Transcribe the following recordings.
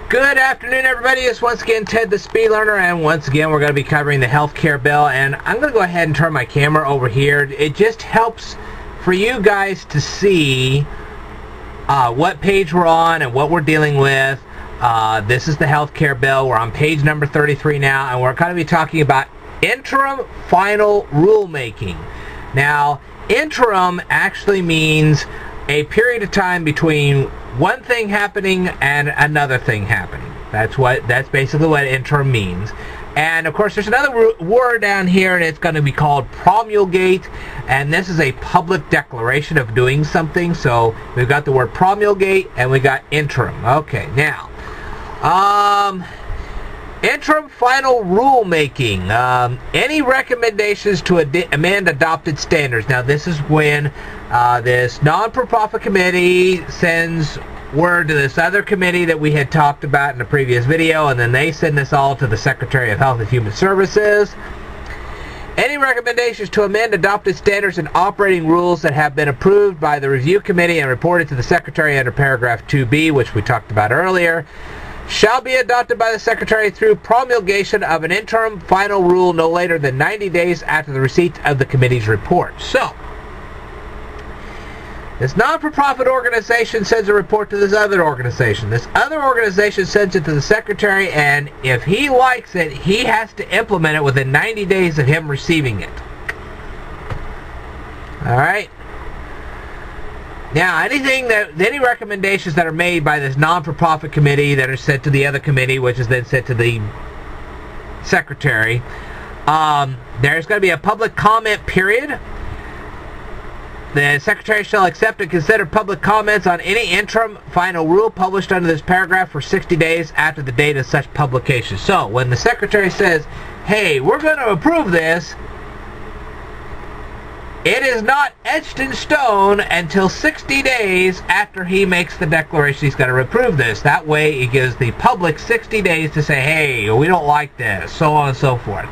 Good afternoon, everybody. It's once again Ted the Speed Learner, and once again we're going to be covering the healthcare bill. And I'm going to go ahead and turn my camera over here. It just helps for you guys to see what page we're on and what we're dealing with. This is the healthcare bill. We're on page number 33 now, and we're going to be talking about interim final rulemaking. Now, interim actually means a period of time between one thing happening and another thing happening. That's basically what interim means. And of course there's another word down here, and it's going to be called promulgate, and this is a public declaration of doing something. So we've got the word promulgate and we got interim. Okay, now interim final rulemaking. Any recommendations to amend adopted standards. Now this is when this non-for-profit committee sends word to this other committee that we had talked about in the previous video, and then they send this all to the Secretary of Health and Human Services. Any recommendations to amend adopted standards and operating rules that have been approved by the review committee and reported to the Secretary under paragraph 2B, which we talked about earlier, shall be adopted by the Secretary through promulgation of an interim final rule no later than 90 days after the receipt of the committee's report. So, this non-for-profit organization sends a report to this other organization. This other organization sends it to the Secretary, and if he likes it, he has to implement it within 90 days of him receiving it. Alright? Now, any recommendations that are made by this non-for-profit committee that are sent to the other committee, which is then sent to the Secretary, there's going to be a public comment period. The Secretary shall accept and consider public comments on any interim final rule published under this paragraph for 60 days after the date of such publication. So, when the Secretary says, hey, we're going to approve this, it is not etched in stone until 60 days after he makes the declaration he's going to approve this. That way it gives the public 60 days to say, hey, we don't like this, so on and so forth.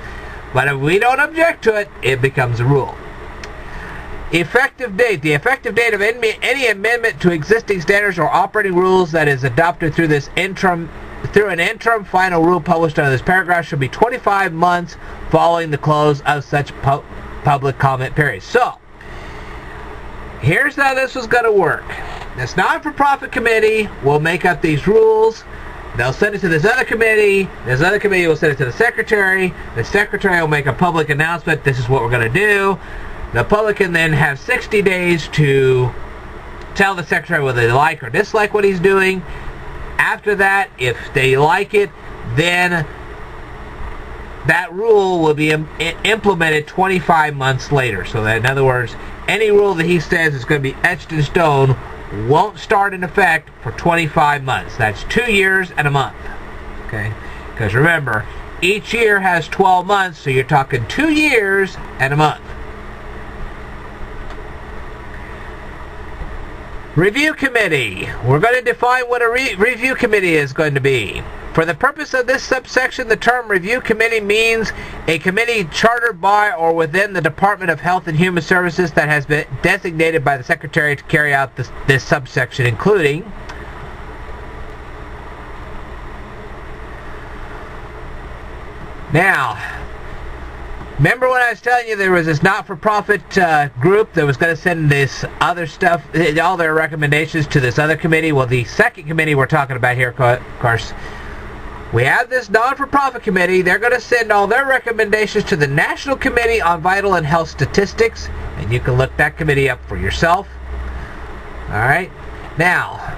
But if we don't object to it, it becomes a rule. Effective date. The effective date of any amendment to existing standards or operating rules that is adopted through an interim final rule published under this paragraph should be 25 months following the close of such public comment period. So, here's how this is going to work. This non-for-profit committee will make up these rules. They'll send it to this other committee. This other committee will send it to the Secretary. The Secretary will make a public announcement. This is what we're going to do. The public can then have 60 days to tell the Secretary whether they like or dislike what he's doing. After that, if they like it, then that rule will be implemented 25 months later. So that, in other words, any rule that he says is going to be etched in stone won't start in effect for 25 months. That's 2 years and a month. Okay? Because remember, each year has 12 months, so you're talking 2 years and a month. Review committee. We're going to define what a review committee is going to be. For the purpose of this subsection, the term review committee means a committee chartered by or within the Department of Health and Human Services that has been designated by the Secretary to carry out this subsection, including now, remember when I was telling you there was this not-for-profit group that was going to send this other stuff, all their recommendations to this other committee? Well, the second committee we're talking about here, of course, we have this non-for-profit committee. They're going to send all their recommendations to the National Committee on Vital and Health Statistics, and you can look that committee up for yourself. Alright, now,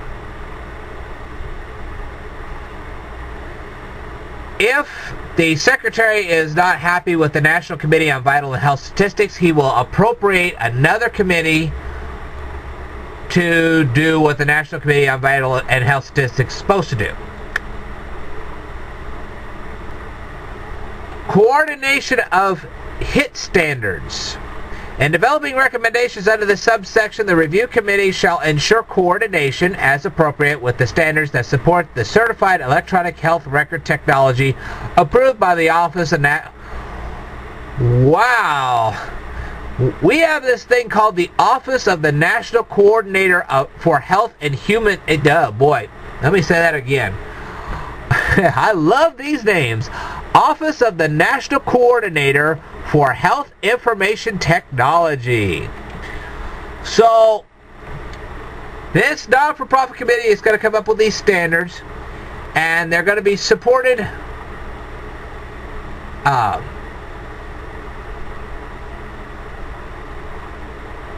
if the Secretary is not happy with the National Committee on Vital and Health Statistics, he will appropriate another committee to do what the National Committee on Vital and Health Statistics is supposed to do. Coordination of HIT standards. In developing recommendations under this subsection, the review committee shall ensure coordination as appropriate with the standards that support the certified electronic health record technology approved by the Office of Wow! We have this thing called the Office of the National Coordinator for Health and Human... boy, let me say that again. I love these names. Office of the National Coordinator for Health Information Technology. So, this not-for-profit committee is going to come up with these standards, and they're going to be supported now,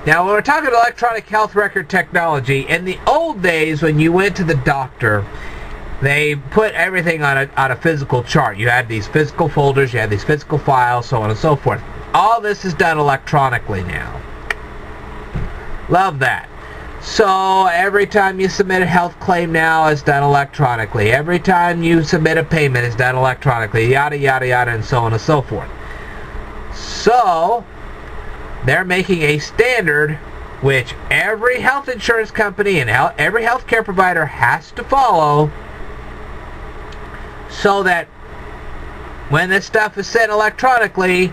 when we're talking electronic health record technology, in the old days when you went to the doctor, they put everything on a physical chart. You had these physical folders, you had these physical files, so on and so forth. All this is done electronically now. Love that. So every time you submit a health claim now, it's done electronically. Every time you submit a payment, it's done electronically. Yada, yada, yada, and so on and so forth. So they're making a standard which every health insurance company and every healthcare provider has to follow, so that when this stuff is sent electronically,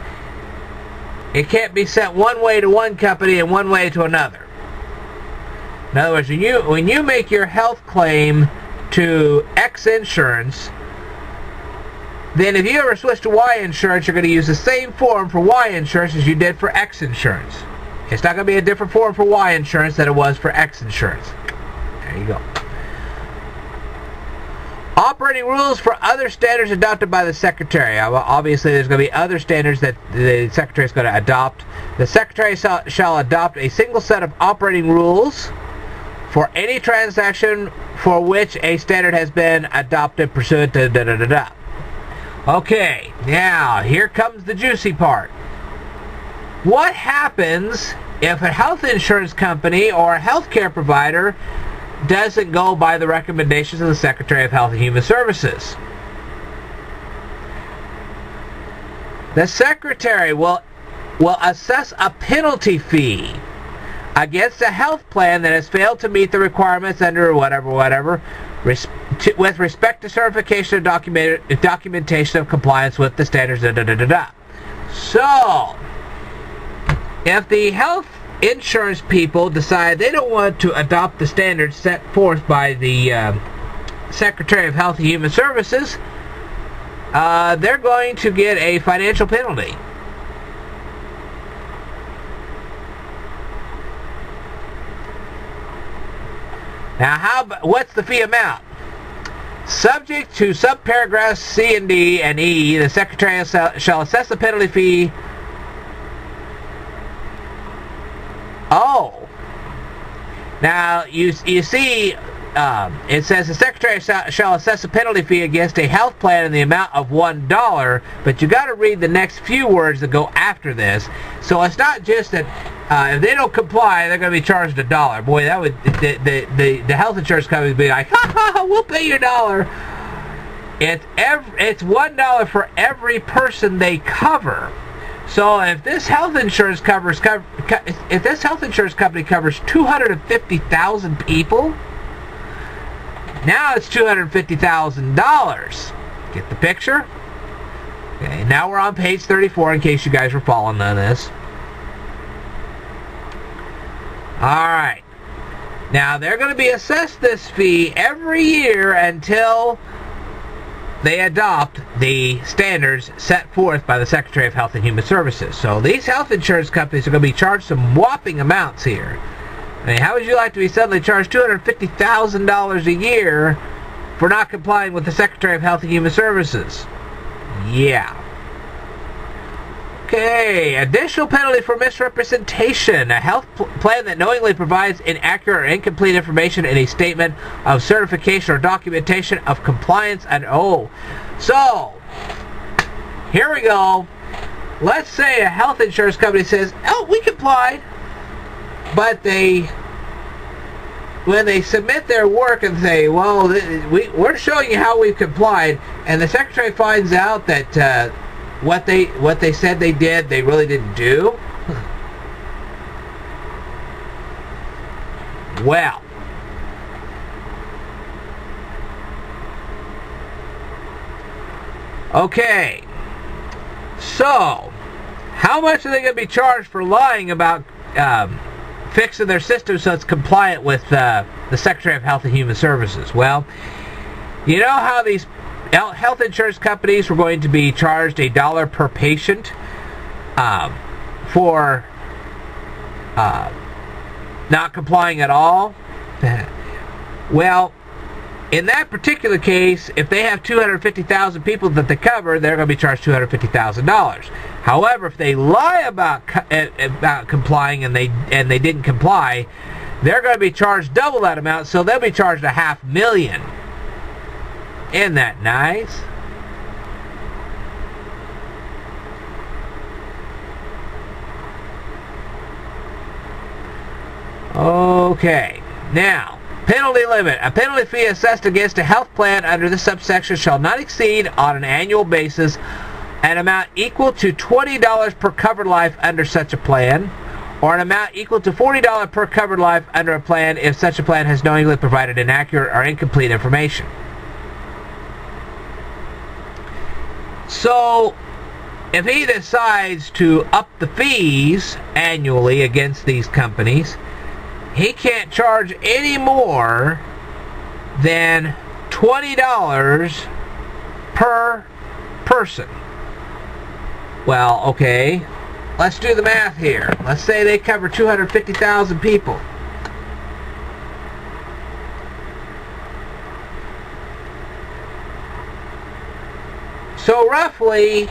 it can't be sent one way to one company and one way to another. In other words, when you make your health claim to X insurance, then if you ever switch to Y insurance, you're going to use the same form for Y insurance as you did for X insurance. It's not going to be a different form for Y insurance than it was for X insurance. There you go. Operating rules for other standards adopted by the Secretary. Obviously, there's going to be other standards that the Secretary is going to adopt. The Secretary shall adopt a single set of operating rules for any transaction for which a standard has been adopted pursuant to da-da-da-da. Okay, now here comes the juicy part. What happens if a health insurance company or a healthcare provider doesn't go by the recommendations of the Secretary of Health and Human Services? The Secretary will assess a penalty fee against a health plan that has failed to meet the requirements under whatever, with respect to certification and documentation of compliance with the standards, da-da-da-da-da. So, if the health insurance people decide they don't want to adopt the standards set forth by the Secretary of Health and Human Services, they're going to get a financial penalty. Now, what's the fee amount? Subject to subparagraphs C and D and E, the Secretary shall assess the penalty fee. Oh. Now, you see, it says the Secretary shall assess a penalty fee against a health plan in the amount of $1, but you got to read the next few words that go after this. So it's not just that if they don't comply, they're going to be charged $1. Boy, that would the health insurance company would be like, ha ha, we'll pay you $1. It's $1 for every person they cover. So if this health insurance company covers 250,000 people, now it's $250,000. Get the picture? Okay, now we're on page 34 in case you guys were following on this. Alright. Now they're going to be assessed this fee every year until they adopt the standards set forth by the Secretary of Health and Human Services. So these health insurance companies are going to be charged some whopping amounts here. I mean, how would you like to be suddenly charged $250,000 a year for not complying with the Secretary of Health and Human Services? Yeah. Okay, additional penalty for misrepresentation. A health plan that knowingly provides inaccurate or incomplete information in a statement of certification or documentation of compliance and so, here we go. Let's say a health insurance company says, oh, we complied, but when they submit their work and say, well, we're showing you how we've complied, and the Secretary finds out that what they said they did, they really didn't do. Well, okay. So, how much are they going to be charged for lying about fixing their system so it's compliant with the Secretary of Health and Human Services? Well, you know how these Health insurance companies were going to be charged $1 per patient for not complying at all. Well, in that particular case, if they have 250,000 people that they cover, they're going to be charged $250,000. However, if they lie about complying and they didn't comply, they're going to be charged double that amount, so they'll be charged $500,000. Isn't that nice? Okay, now, penalty limit. A penalty fee assessed against a health plan under this subsection shall not exceed, on an annual basis, an amount equal to $20 per covered life under such a plan, or an amount equal to $40 per covered life under a plan if such a plan has knowingly provided inaccurate or incomplete information. So, if he decides to up the fees annually against these companies, he can't charge any more than $20 per person. Well, okay, let's do the math here. Let's say they cover 250,000 people. So roughly,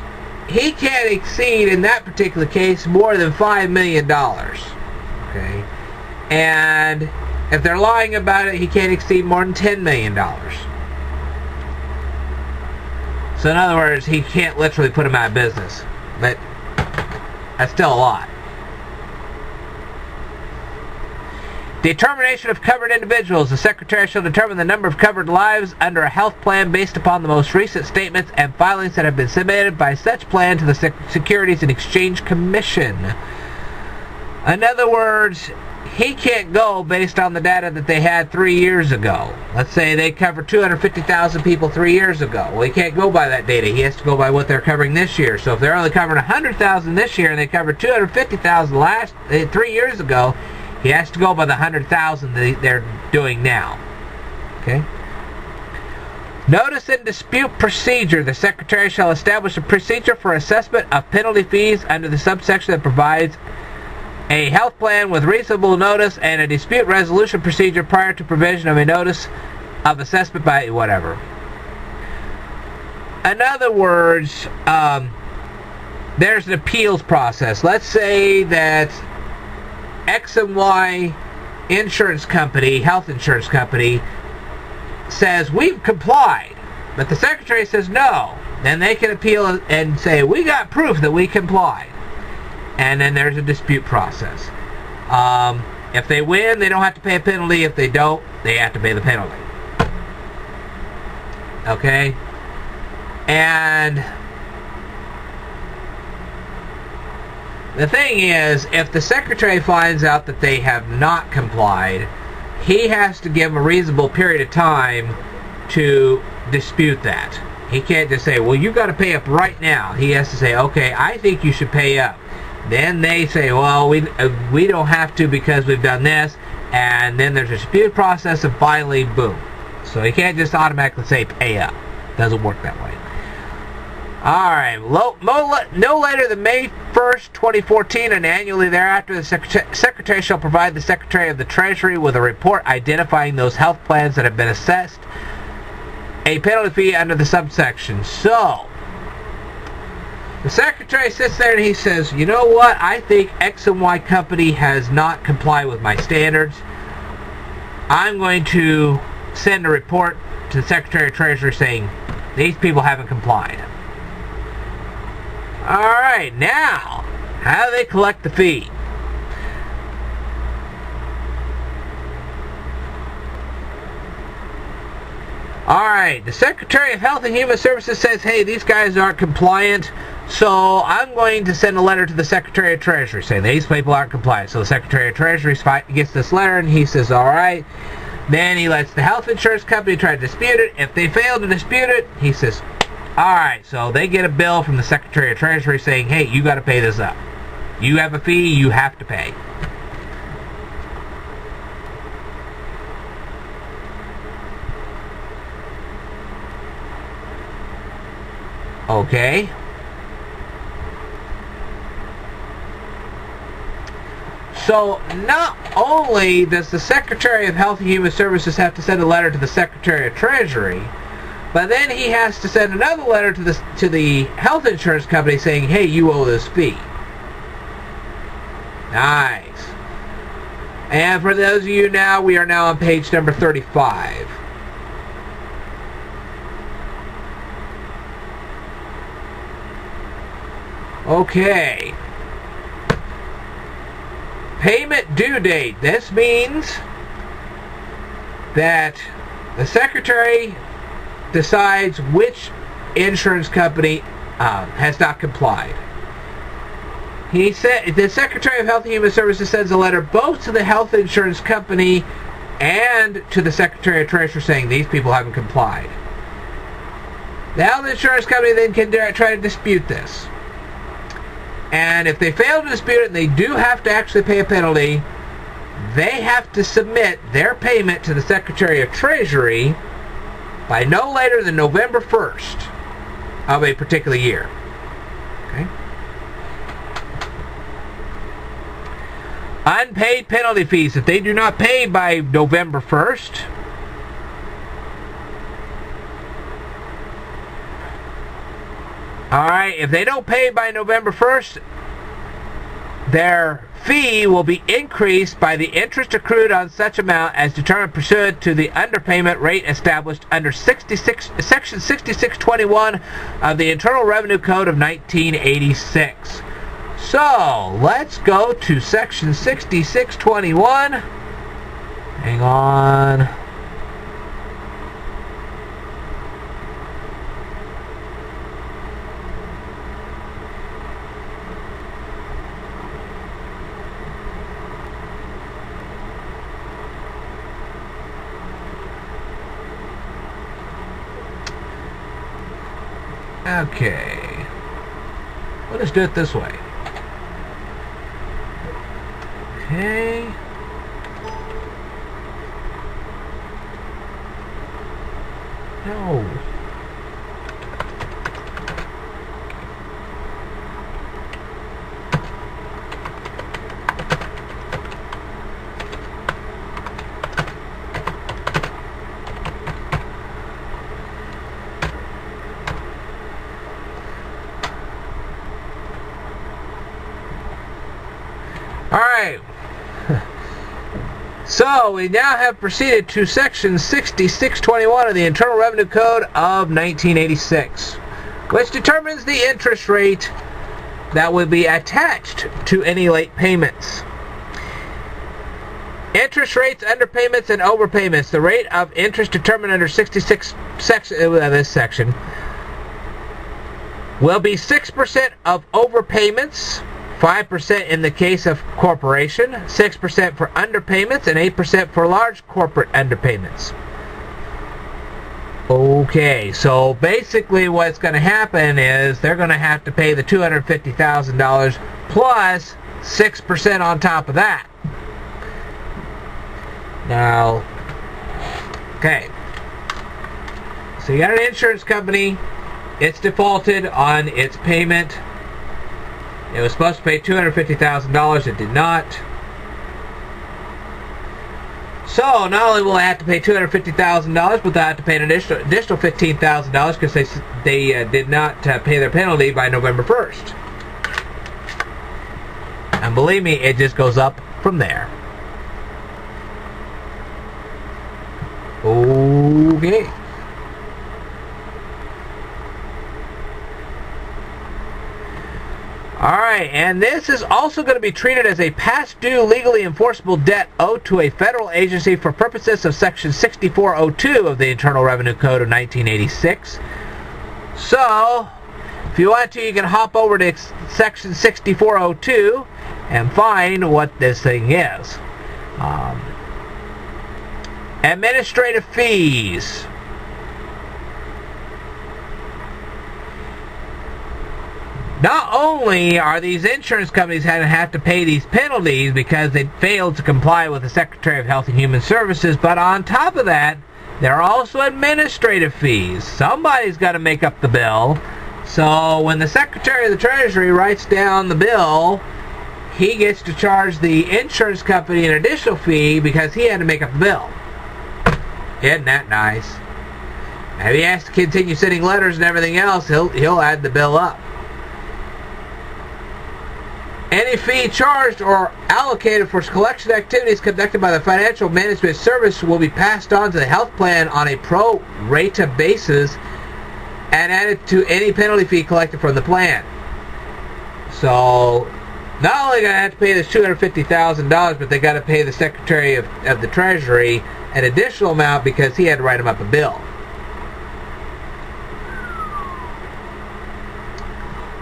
he can't exceed, in that particular case, more than $5 million. Okay? And if they're lying about it, he can't exceed more than $10 million. So in other words, he can't literally put him out of business. But that's still a lot. Determination of covered individuals. The Secretary shall determine the number of covered lives under a health plan based upon the most recent statements and filings that have been submitted by such plan to the Securities and Exchange Commission. In other words, he can't go based on the data that they had 3 years ago. Let's say they covered 250,000 people 3 years ago. Well, he can't go by that data. He has to go by what they're covering this year. So if they're only covering 100,000 this year and they covered 250,000 3 years ago, he has to go by the 100,000 that they're doing now. Okay? Notice and dispute procedure. The Secretary shall establish a procedure for assessment of penalty fees under the subsection that provides a health plan with reasonable notice and a dispute resolution procedure prior to provision of a notice of assessment by whatever. In other words, there's an appeals process. Let's say that X and Y insurance company, health insurance company, says we've complied, but the Secretary says no. Then they can appeal and say we got proof that we complied. And then there's a dispute process. If they win, they don't have to pay a penalty. If they don't, they have to pay the penalty. Okay? And the thing is, if the Secretary finds out that they have not complied, he has to give them a reasonable period of time to dispute that. He can't just say, well, you've got to pay up right now. He has to say, okay, I think you should pay up. Then they say, well, we don't have to because we've done this, and then there's a dispute process, and finally, boom. So he can't just automatically say pay up. Doesn't work that way. All right, no later than May 1st, 2014, and annually thereafter, the Secretary shall provide the Secretary of the Treasury with a report identifying those health plans that have been assessed a penalty fee under the subsection. So, the Secretary sits there and he says, you know what, I think X and Y company has not complied with my standards. I'm going to send a report to the Secretary of Treasury saying these people haven't complied. Alright, now, how do they collect the fee? Alright, the Secretary of Health and Human Services says, hey, these guys aren't compliant, so I'm going to send a letter to the Secretary of Treasury saying these people aren't compliant. So the Secretary of Treasury gets this letter and he says, alright. Then he lets the health insurance company try to dispute it. If they fail to dispute it, he says, alright, so they get a bill from the Secretary of Treasury saying, hey, you got to pay this up. You have a fee, you have to pay. Okay? So not only does the Secretary of Health and Human Services have to send a letter to the Secretary of Treasury, but then he has to send another letter to the health insurance company saying, hey, you owe this fee. Nice. And for those of you now, we are now on page number 35. Okay. Payment due date. This means that the Secretary decides which insurance company has not complied. He said the Secretary of Health and Human Services sends a letter both to the health insurance company and to the Secretary of Treasury saying these people haven't complied. The health insurance company then can try to dispute this. And if they fail to dispute it and they do have to actually pay a penalty, they have to submit their payment to the Secretary of Treasury by no later than November 1st of a particular year. Okay? Unpaid penalty fees. If they do not pay by November 1st, alright, if they don't pay by November 1st, their fee will be increased by the interest accrued on such amount as determined pursuant to the underpayment rate established under Section 6621 of the Internal Revenue Code of 1986. So, let's go to Section 6621. Hang on. Okay. We'll just do it this way. Okay. No. All right. So we now have proceeded to Section 6621 of the Internal Revenue Code of 1986, which determines the interest rate that will be attached to any late payments. Interest rates, underpayments, and overpayments. The rate of interest determined under 66 this section will be 6% of overpayments, 5% in the case of corporation, 6% for underpayments, and 8% for large corporate underpayments. Okay, so basically what's going to happen is they're going to have to pay the $250,000 plus 6% on top of that. Now, okay, so you got an insurance company, it's defaulted on its payment. It was supposed to pay $250,000. It did not. So not only will they have to pay $250,000, but they'll have to pay an additional $15,000 because they did not pay their penalty by November 1st. And believe me, it just goes up from there. Okay. Alright, and this is also going to be treated as a past due legally enforceable debt owed to a federal agency for purposes of Section 6402 of the Internal Revenue Code of 1986. So, if you want to, you can hop over to Section 6402 and find what this thing is. Administrative fees. Not only are these insurance companies going to have to pay these penalties because they failed to comply with the Secretary of Health and Human Services, but on top of that, there are also administrative fees. Somebody's got to make up the bill, So when the Secretary of the Treasury writes down the bill, he gets to charge the insurance company an additional fee because he had to make up the bill. Isn't that nice? And if he has to continue sending letters and everything else, he'll add the bill up. Any fee charged or allocated for collection activities conducted by the Financial Management Service will be passed on to the health plan on a pro rata basis and added to any penalty fee collected from the plan. So, not only going to have to pay this $250,000, but they got to pay the Secretary of the Treasury an additional amount because he had to write him up a bill.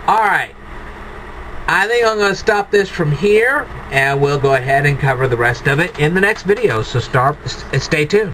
Alright. I think I'm going to stop this from here, and we'll go ahead and cover the rest of it in the next video, so stay tuned.